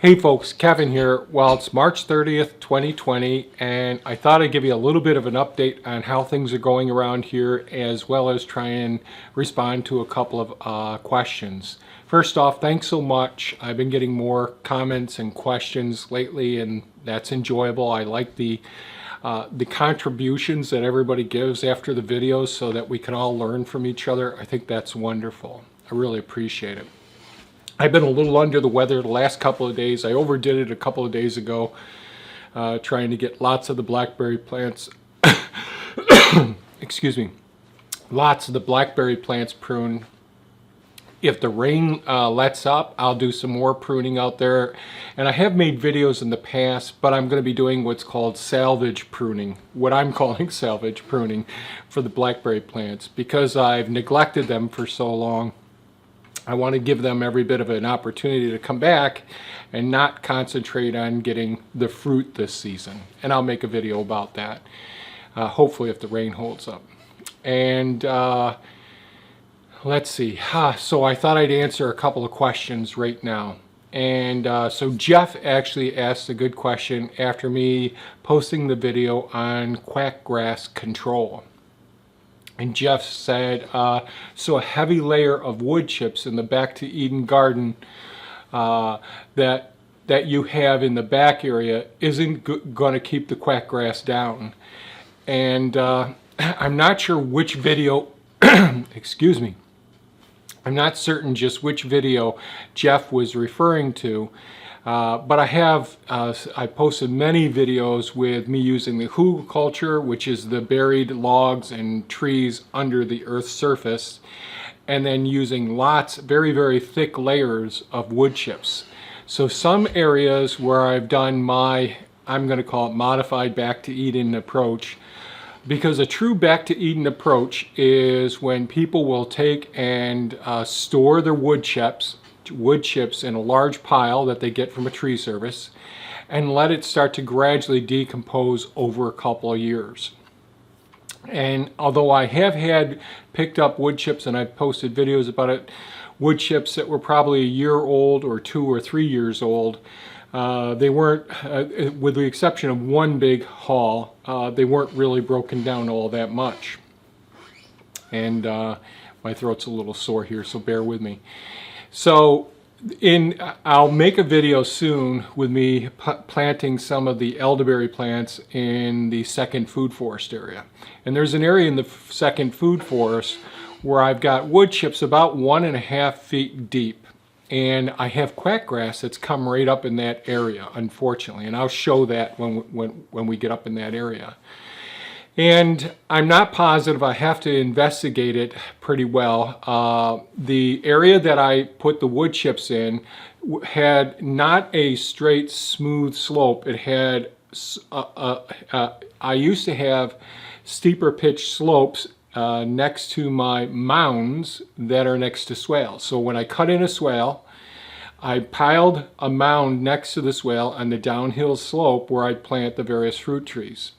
Hey folks, Kevin here. Well, it's March 30th, 2020, and I thought I'd give you a little bit of an update on how things are going around here, as well as try and respond to a couple of questions. First off, thanks so much. I've been getting more comments and questions lately, and that's enjoyable. I like the contributions that everybody gives after the videos so that we can all learn from each other. I think that's wonderful. I really appreciate it. I've been a little under the weather the last couple of days. I overdid it a couple of days ago, trying to get lots of the blackberry plants, excuse me, lots of the blackberry plants pruned. If the rain lets up, I'll do some more pruning out there. And I have made videos in the past, but I'm going to be doing what's called salvage pruning, what I'm calling salvage pruning for the blackberry plants, because I've neglected them for so long. I want to give them every bit of an opportunity to come back and not concentrate on getting the fruit this season. And I'll make a video about that, hopefully if the rain holds up. And let's see. So I thought I'd answer a couple of questions right now. And so Jeff actually asked a good question after me posting the video on quackgrass control. And Jeff said, so a heavy layer of wood chips in the Back to Eden garden that you have in the back area isn't going to keep the quackgrass down. And I'm not sure which video, excuse me, I'm not certain just which video Jeff was referring to. But I posted many videos with me using the HOA culture, which is the buried logs and trees under the earth's surface, and then using lots, very, very thick layers of wood chips. So some areas where I've done my, I'm going to call it modified Back to Eden approach, because a true Back to Eden approach is when people will take and store their wood chips in a large pile that they get from a tree service and let it start to gradually decompose over a couple of years. And although I have had picked up wood chips, and I've posted videos about it, wood chips that were probably a year old or 2 or 3 years old, they weren't, with the exception of one big haul, they weren't really broken down all that much. And my throat's a little sore here, so bear with me. So I'll make a video soon with me planting some of the elderberry plants in the second food forest area. And there's an area in the second food forest where I've got wood chips about 1.5 feet deep. And I have quackgrass that's come right up in that area, unfortunately. And I'll show that when we get up in that area. And I'm not positive. I have to investigate it pretty well. The area that I put the wood chips in had not a straight, smooth slope. It had, I used to have steeper pitched slopes next to my mounds that are next to swales. So when I cut in a swale, I piled a mound next to the swale on the downhill slope where I'd plant the various fruit trees.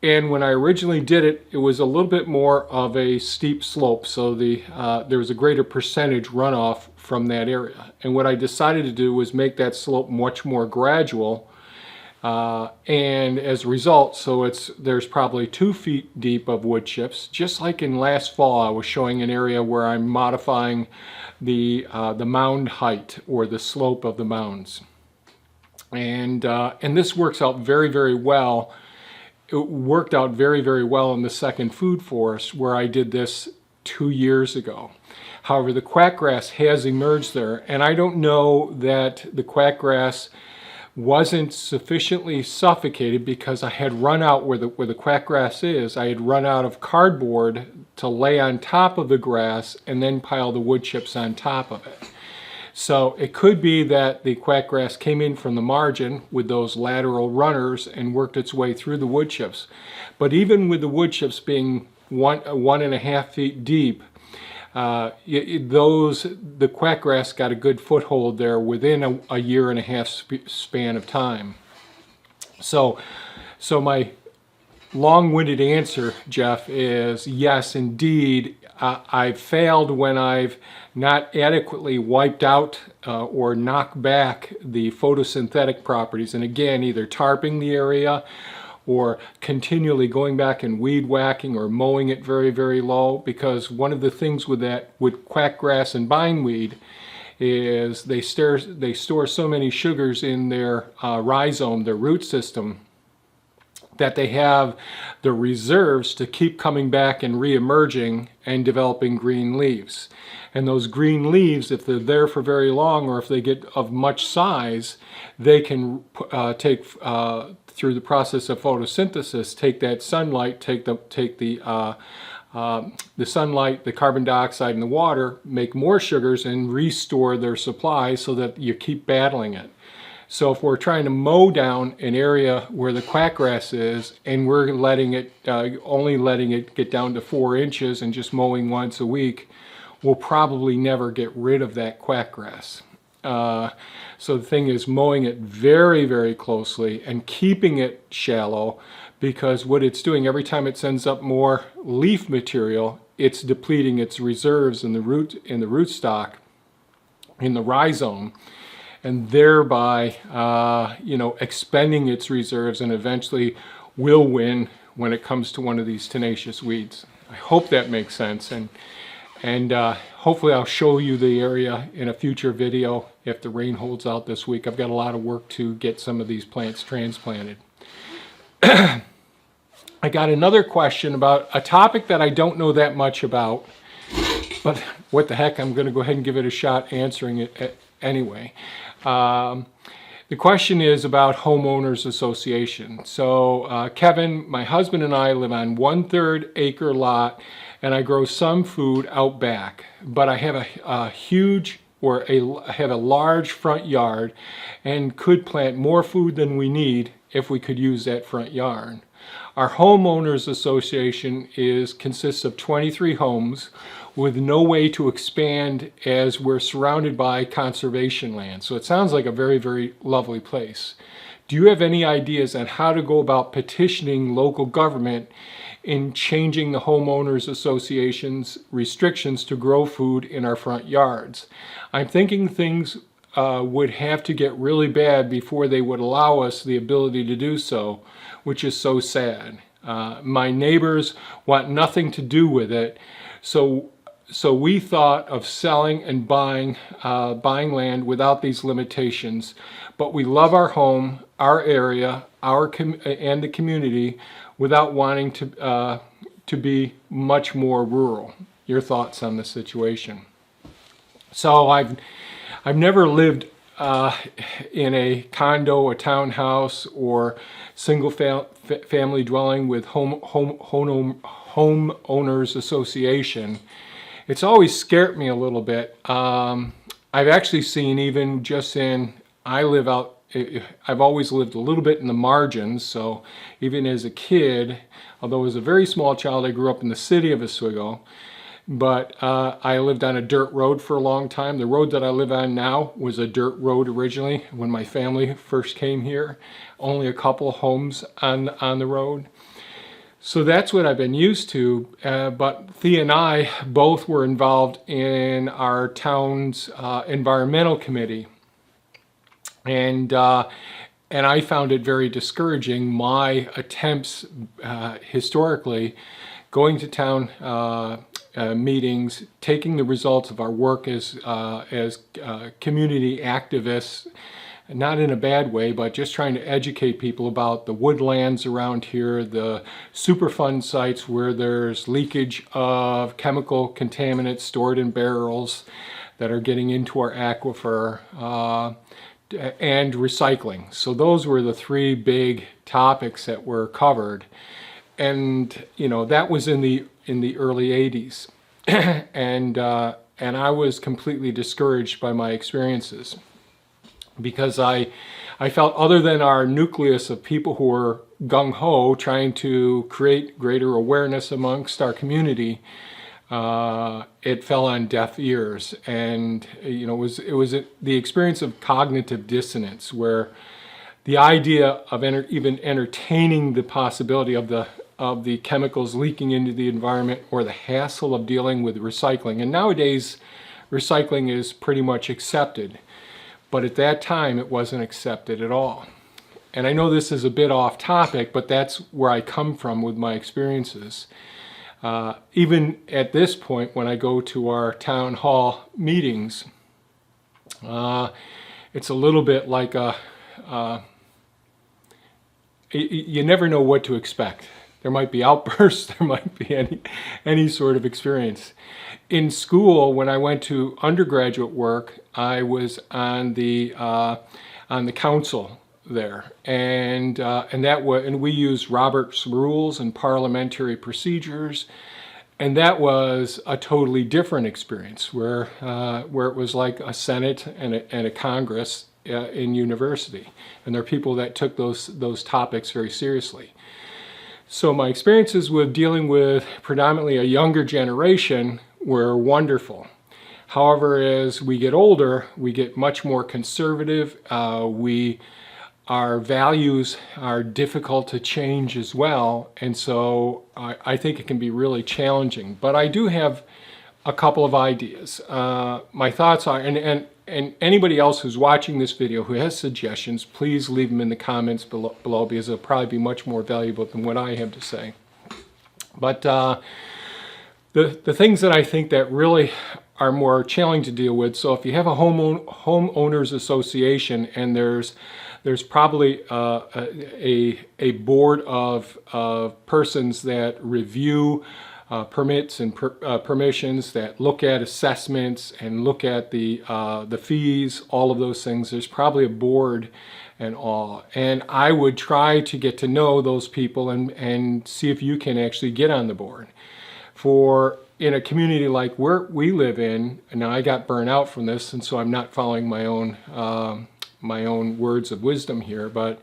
And when I originally did it, it was a little bit more of a steep slope, so there was a greater percentage runoff from that area. And what I decided to do was make that slope much more gradual, and as a result, so there's probably 2 feet deep of wood chips. Just like in last fall, I was showing an area where I'm modifying the mound height or the slope of the mounds, and this works out very, very well. It worked out very, very well in the second food forest where I did this 2 years ago. However, the quackgrass has emerged there, and I don't know that the quackgrass wasn't sufficiently suffocated because I had run out where the quackgrass is. I had run out of cardboard to lay on top of the grass and then pile the wood chips on top of it. So it could be that the quackgrass came in from the margin with those lateral runners and worked its way through the wood chips. But even with the wood chips being 1.5 feet deep, the quackgrass got a good foothold there within a 1.5 year span of time. So my long-winded answer, Jeff, is yes, indeed. I've failed when I've not adequately wiped out or knocked back the photosynthetic properties. And again, either tarping the area or continually going back and weed whacking or mowing it very, very low. Because one of the things with that, with quackgrass and bindweed, is they store so many sugars in their rhizome, their root system, that they have the reserves to keep coming back and re-emerging and developing green leaves. And those green leaves, if they're there for very long or if they get of much size, they can take through the process of photosynthesis, take that sunlight, take the sunlight, the carbon dioxide and the water, make more sugars and restore their supply so that you keep battling it. So if we're trying to mow down an area where the quackgrass is and we're letting it, only letting it get down to 4 inches and just mowing once a week, we'll probably never get rid of that quackgrass. So the thing is mowing it very, very closely and keeping it shallow, because what it's doing every time it sends up more leaf material, it's depleting its reserves in the root stock, in the rhizome, and thereby, expending its reserves, and eventually will win when it comes to one of these tenacious weeds. I hope that makes sense, and hopefully I'll show you the area in a future video if the rain holds out this week. I've got a lot of work to get some of these plants transplanted. I got another question about a topic that I don't know that much about, but what the heck, I'm going to go ahead and give it a shot answering it anyway. The question is about homeowners association. So Kevin, my husband, and I live on 1/3 acre lot, and I grow some food out back, but I have I have a large front yard and could plant more food than we need if we could use that front yard. Our homeowners association consists of 23 homes with no way to expand, as we're surrounded by conservation land. So it sounds like a very, very lovely place. Do you have any ideas on how to go about petitioning local government in changing the homeowners association's restrictions to grow food in our front yards? I'm thinking things would have to get really bad before they would allow us the ability to do so, which is so sad. My neighbors want nothing to do with it, so we thought of selling and buying land without these limitations. But we love our home, our area, and the community, without wanting to be much more rural. Your thoughts on the situation? So I've never lived in a condo, a townhouse, or single family dwelling with homeowners association. It's always scared me a little bit. I've actually seen, even just I've always lived a little bit in the margins, so even as a kid, although I was a very small child, I grew up in the city of Oswego, but I lived on a dirt road for a long time. The road that I live on now was a dirt road originally when my family first came here. Only a couple homes on the road. So that's what I've been used to, but Thea and I both were involved in our town's environmental committee, and I found it very discouraging. My attempts historically, going to town meetings, taking the results of our work as community activists, not in a bad way, but just trying to educate people about the woodlands around here, the Superfund sites where there's leakage of chemical contaminants stored in barrels that are getting into our aquifer, and recycling. So those were the 3 big topics that were covered. And that was in the early 80s. and I was completely discouraged by my experiences, because I felt, other than our nucleus of people who were gung-ho trying to create greater awareness amongst our community, it fell on deaf ears. And it was the experience of cognitive dissonance, where the idea of even entertaining the possibility of the chemicals leaking into the environment, or the hassle of dealing with recycling. And nowadays, recycling is pretty much accepted, but at that time it wasn't accepted at all. And I know this is a bit off topic, but that's where I come from with my experiences. Even at this point, when I go to our town hall meetings, it's a little bit like you never know what to expect. There might be outbursts, there might be any sort of experience. In school, when I went to undergraduate work, I was on the council there, and we used Robert's rules and parliamentary procedures, and that was a totally different experience, where it was like a Senate and a Congress in university, and there are people that took those topics very seriously. So my experiences with dealing with predominantly a younger generation were wonderful. However, as we get older, we get much more conservative. Our values are difficult to change as well, and so I think it can be really challenging. But I do have a couple of ideas. My thoughts are, and anybody else who's watching this video who has suggestions, please leave them in the comments below, because they'll probably be much more valuable than what I have to say. But the things that I think that really are more challenging to deal with, so if you have a homeowners association, and there's probably a board of persons that review permits and permissions, that look at assessments and look at the fees, all of those things. There's probably a board and all. And I would try to get to know those people and see if you can actually get on the board. For in a community like where we live in, and now I got burnt out from this, and so I'm not following my own words of wisdom here, but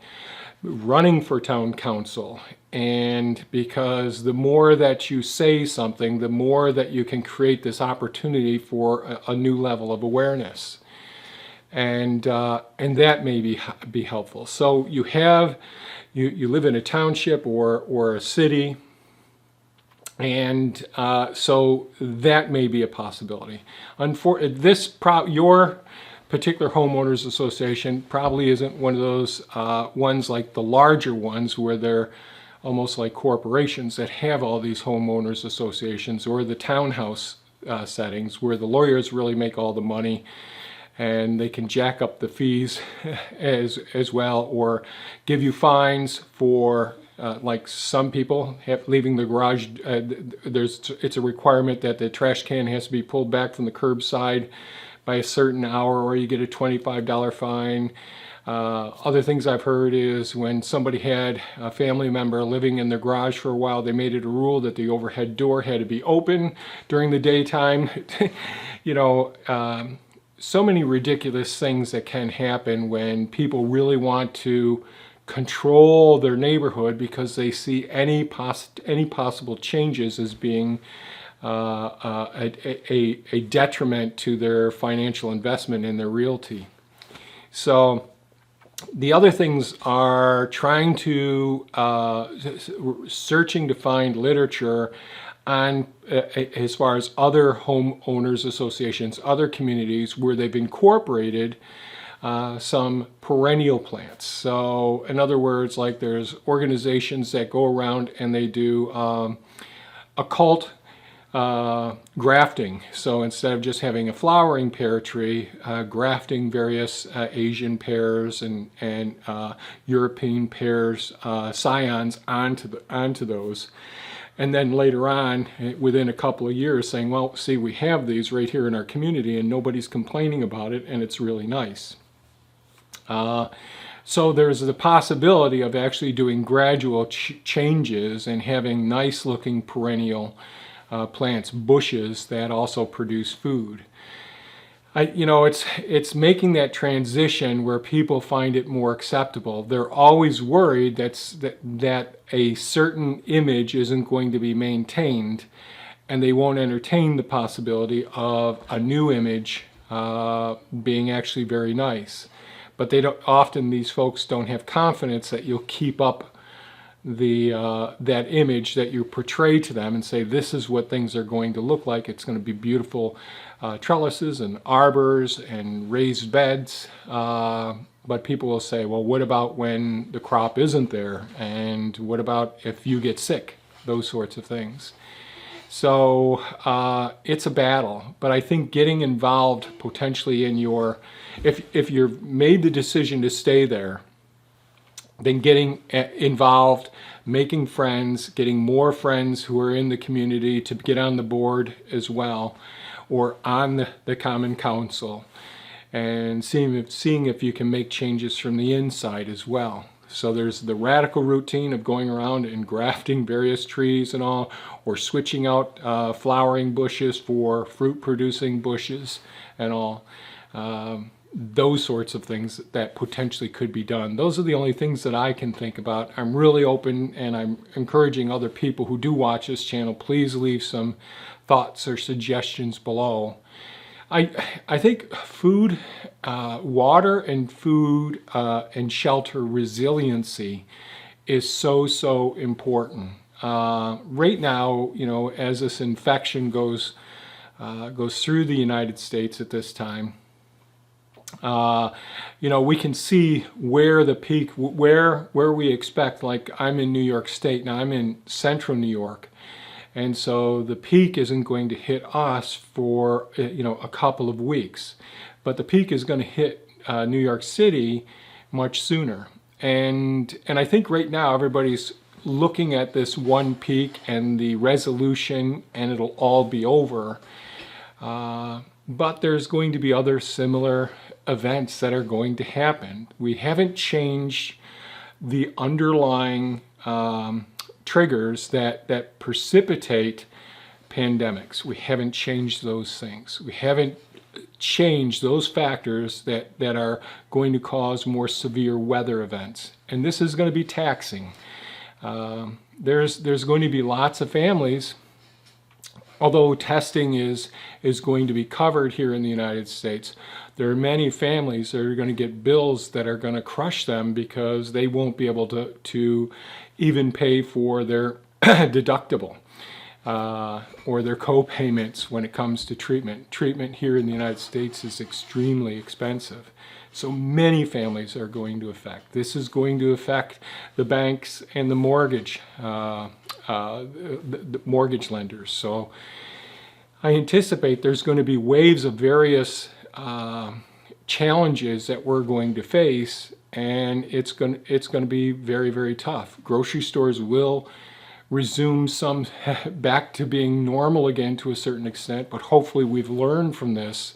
running for town council, and because the more that you say something, the more that you can create this opportunity for a new level of awareness, and that may be helpful. So you live in a township or a city, and so that may be a possibility. Your particular homeowners association probably isn't one of those ones like the larger ones where they're almost like corporations that have all these homeowners associations, or the townhouse settings where the lawyers really make all the money and they can jack up the fees as well, or give you fines for like some people leaving the garage. It's a requirement that the trash can has to be pulled back from the curbside by a certain hour, or you get a $25 fine. Other things I've heard is when somebody had a family member living in their garage for a while, they made it a rule that the overhead door had to be open during the daytime. So many ridiculous things that can happen when people really want to control their neighborhood because they see any possible changes as being a detriment to their financial investment in their realty. So the other things are trying to searching to find literature on as far as other homeowners associations, other communities where they've incorporated some perennial plants. So in other words, like there's organizations that go around and they do occult grafting. So instead of just having a flowering pear tree, grafting various Asian pears and European pears, scions onto those. And then later on, within a couple of years, saying, well, see, we have these right here in our community and nobody's complaining about it, and it's really nice. So there's the possibility of actually doing gradual changes and having nice looking perennial plants, bushes that also produce food. It's making that transition where people find it more acceptable. They're always worried that a certain image isn't going to be maintained, and they won't entertain the possibility of a new image being actually very nice. but they don't often, these folks don't have confidence that you'll keep up the that image that you portray to them and say this is what things are going to look like. It's going to be beautiful trellises and arbors and raised beds, but people will say, well, what about when the crop isn't there, and what about if you get sick? Those sorts of things. So it's a battle, but I think getting involved potentially in your, if you've made the decision to stay there, then getting involved, making friends, getting more friends who are in the community to get on the board as well, or on the Common Council, and seeing if you can make changes from the inside as well. So there's the radical routine of going around and grafting various trees and all, or switching out flowering bushes for fruit producing bushes and all. Those sorts of things that potentially could be done. Those are the only things that I can think about. I'm really open, and I'm encouraging other people who do watch this channel, please leave some thoughts or suggestions below. I think food, water and food and shelter resiliency is so important. Right now, you know, as this infection goes through the United States at this time, you know, we can see where the peak, where we expect, like I'm in New York State, now I'm in central New York, and so the peak isn't going to hit us for, you know, a couple of weeks, but the peak is going to hit New York City much sooner. And I think right now everybody's looking at this one peak and the resolution, and it'll all be over. But there's going to be other similar events that are going to happen. We haven't changed the underlying triggers that precipitate pandemics. We haven't changed those things. We haven't changed those factors that are going to cause more severe weather events. And this is going to be taxing. There's going to be lots of families, although testing is going to be covered here in the United States, there are many families that are going to get bills that are going to crush them because they won't be able to even pay for their deductible or their co-payments when it comes to treatment. Treatment here in the United States is extremely expensive. So many families are going to affect. This is going to affect the banks and the mortgage lenders. So I anticipate there's going to be waves of various challenges that we're going to face, and it's going to be very tough. Grocery stores will resume some back to being normal again to a certain extent, but hopefully we've learned from this,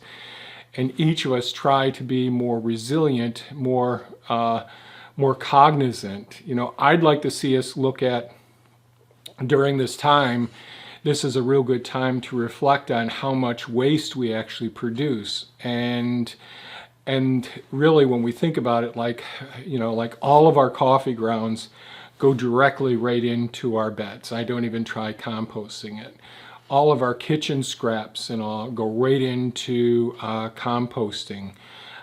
and each of us try to be more resilient, more cognizant. You know, I'd like to see us look at, during this time, this is a real good time to reflect on how much waste we actually produce. And really, when we think about it, like, you know, like all of our coffee grounds go directly right into our beds. I don't even try composting it. All of our kitchen scraps and all go right into composting,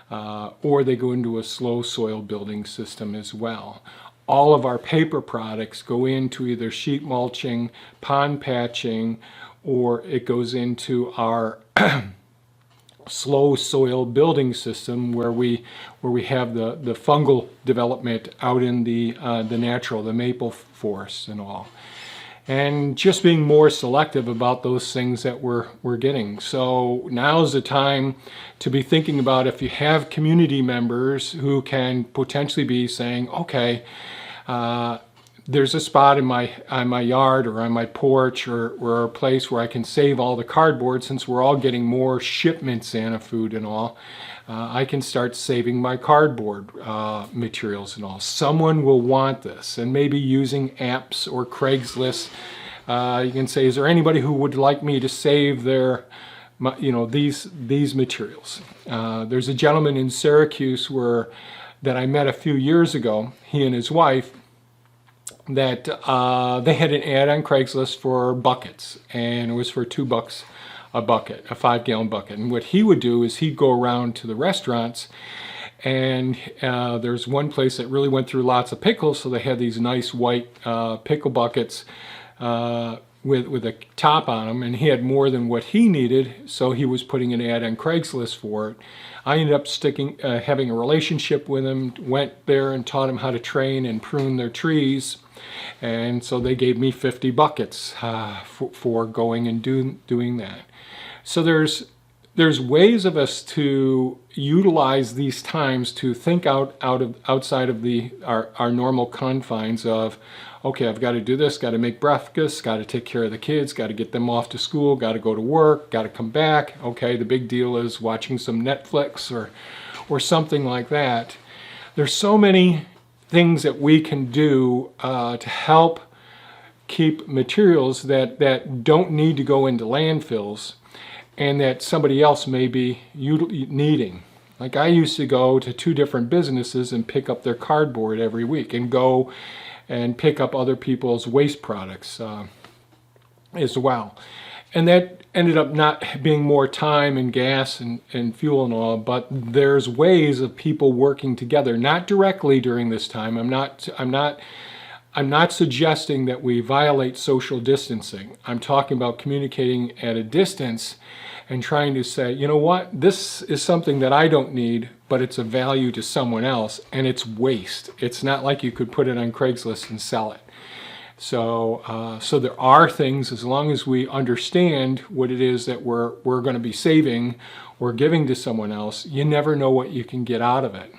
or they go into a slow soil building system as well. All of our paper products go into either sheet mulching, pond patching, or it goes into our slow soil building system where we have the fungal development out in the natural, the maple forest and all. And just being more selective about those things that we're getting. So now's the time to be thinking about, if you have community members who can potentially be saying, okay, there's a spot on my yard or on my porch or a place where I can save all the cardboard, since we're all getting more shipments in of food and all. I can start saving my cardboard materials and all. Someone will want this, and maybe using apps or Craigslist. You can say, is there anybody who would like me to save their, you know, these materials? There's a gentleman in Syracuse that I met a few years ago, he and his wife, that they had an ad on Craigslist for buckets, and it was for $2 a bucket, a 5-gallon bucket. And what he would do is he'd go around to the restaurants And there's one place that really went through lots of pickles, so they had these nice white pickle buckets with a top on them, and he had more than what he needed, so he was putting an ad on Craigslist for it. I ended up having a relationship with him, went there and taught him how to train and prune their trees, and so they gave me 50 buckets for going and doing that. So there's ways of us to utilize these times to think outside of our normal confines of, okay, I've got to do this, got to make breakfast, got to take care of the kids, got to get them off to school, got to go to work, got to come back. Okay, the big deal is watching some Netflix or something like that. There's so many things that we can do to help keep materials that don't need to go into landfills and that somebody else may be needing. Like I used to go to 2 different businesses and pick up their cardboard every week and go and pick up other people's waste products as well. And that ended up not being more time and gas and fuel and all, but there's ways of people working together, not directly during this time. I'm not suggesting that we violate social distancing. I'm talking about communicating at a distance and trying to say, you know what, this is something that I don't need, but it's a value to someone else, and it's waste. It's not like you could put it on Craigslist and sell it. So there are things, as long as we understand what it is that we're going to be saving or giving to someone else, you never know what you can get out of it.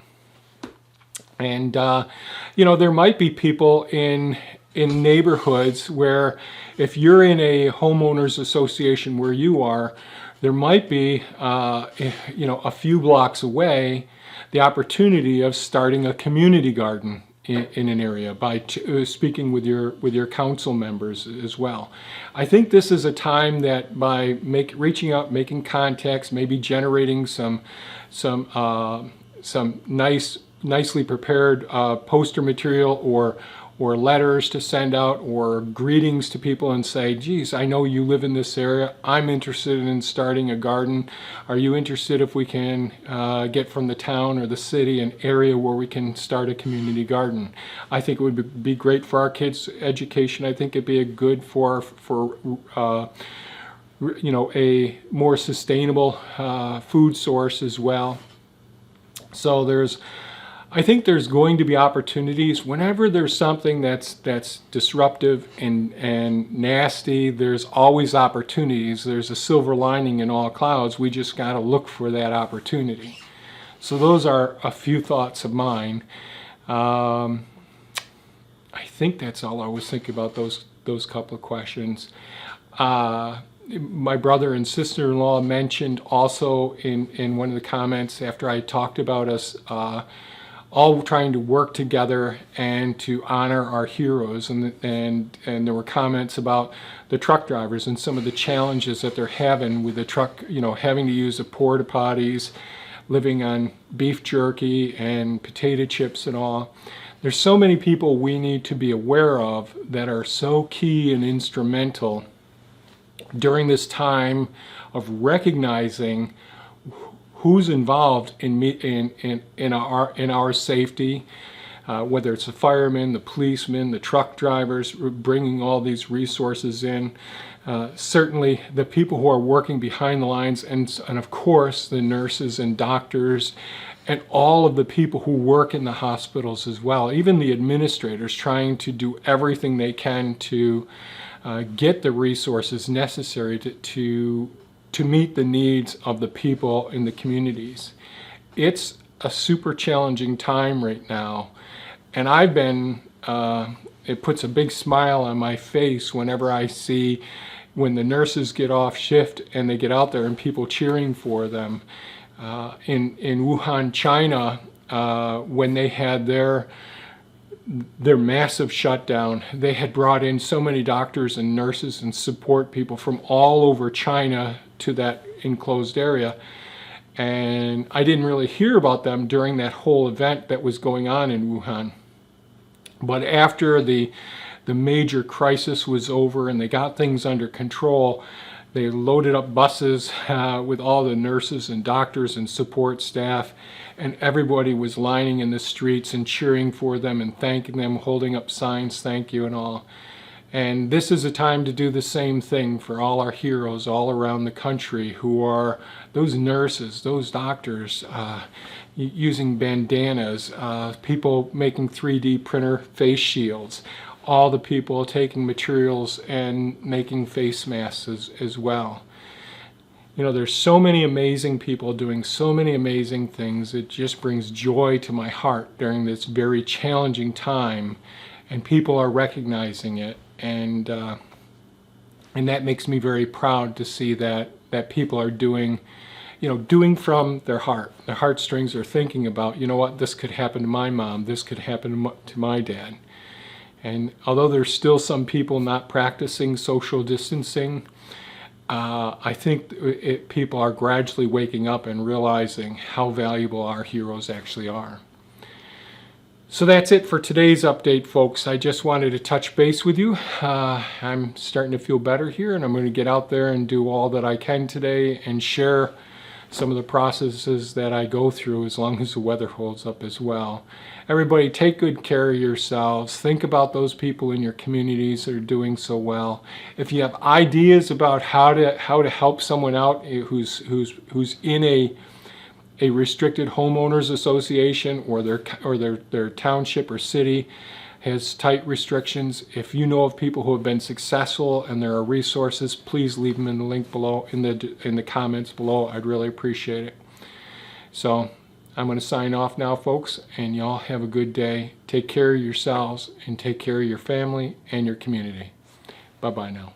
And there might be people in neighborhoods where, if you're in a homeowners association where you are, there might be a few blocks away the opportunity of starting a community garden in an area by speaking with your council members as well. I think this is a time that by reaching out, making contacts, maybe generating some nicely prepared poster material or letters to send out or greetings to people and say, geez, I know you live in this area. I'm interested in starting a garden. Are you interested if we can get from the town or the city an area where we can start a community garden? I think it would be great for our kids' education. I think it'd be a good for a more sustainable food source as well. So I think there's going to be opportunities whenever there's something that's disruptive and nasty. There's always opportunities. There's a silver lining in all clouds. We just got to look for that opportunity. So those are a few thoughts of mine. I think that's all I was thinking about those couple of questions. My brother and sister-in-law mentioned also in one of the comments after I talked about us all trying to work together and to honor our heroes, and there were comments about the truck drivers and some of the challenges that they're having with the truck, having to use the porta potties, living on beef jerky and potato chips and all. There's so many people we need to be aware of that are so key and instrumental during this time of recognizing who's involved in our safety, whether it's the firemen, the policemen, the truck drivers, bringing all these resources in. Certainly the people who are working behind the lines, and of course the nurses and doctors and all of the people who work in the hospitals as well, even the administrators trying to do everything they can to get the resources necessary to meet the needs of the people in the communities. It's a super challenging time right now, and I've been, it puts a big smile on my face whenever I see when the nurses get off shift and they get out there and people cheering for them. In Wuhan, China, when they had their massive shutdown, they had brought in so many doctors and nurses and support people from all over China to that enclosed area, and I didn't really hear about them during that whole event that was going on in Wuhan. But after the major crisis was over and they got things under control, They loaded up buses with all the nurses and doctors and support staff, and everybody was lining in the streets and cheering for them and thanking them, holding up signs, thank you and all. And this is a time to do the same thing for all our heroes all around the country who are those nurses, those doctors, using bandanas, people making 3D printer face shields, all the people taking materials and making face masks as well. You know, there's so many amazing people doing so many amazing things. It just brings joy to my heart during this very challenging time, and people are recognizing it, and that makes me very proud to see that people are doing, you know, doing from their heart. Their heartstrings are thinking about, you know what, this could happen to my mom, this could happen to my dad. And although there's still some people not practicing social distancing, I think people are gradually waking up and realizing how valuable our heroes actually are. So that's it for today's update, folks. I just wanted to touch base with you. I'm starting to feel better here, and I'm going to get out there and do all that I can today and share some of the processes that I go through, as long as the weather holds up as well. Everybody, take good care of yourselves. Think about those people in your communities that are doing so well. If you have ideas about how to help someone out who's in a restricted homeowners association, or their township or city has tight restrictions, if you know of people who have been successful and there are resources, please leave them in the link below, in the comments below. I'd really appreciate it. So I'm going to sign off now, folks, and y'all have a good day. Take care of yourselves and take care of your family and your community. Bye-bye now.